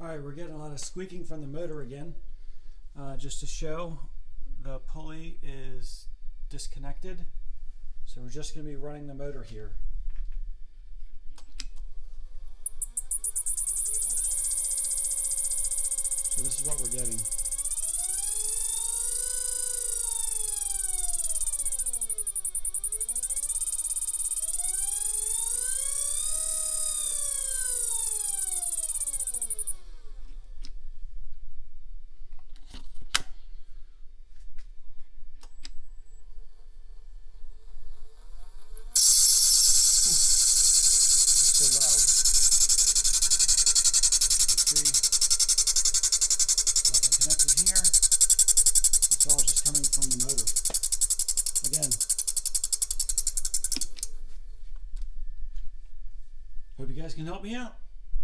Alright, we're getting a lot of squeaking from the motor again. Just to show, the pulley is disconnected. So we're just going to be running the motor here. So this is what we're getting. It's all just coming from the motor. Again, hope you guys can help me out.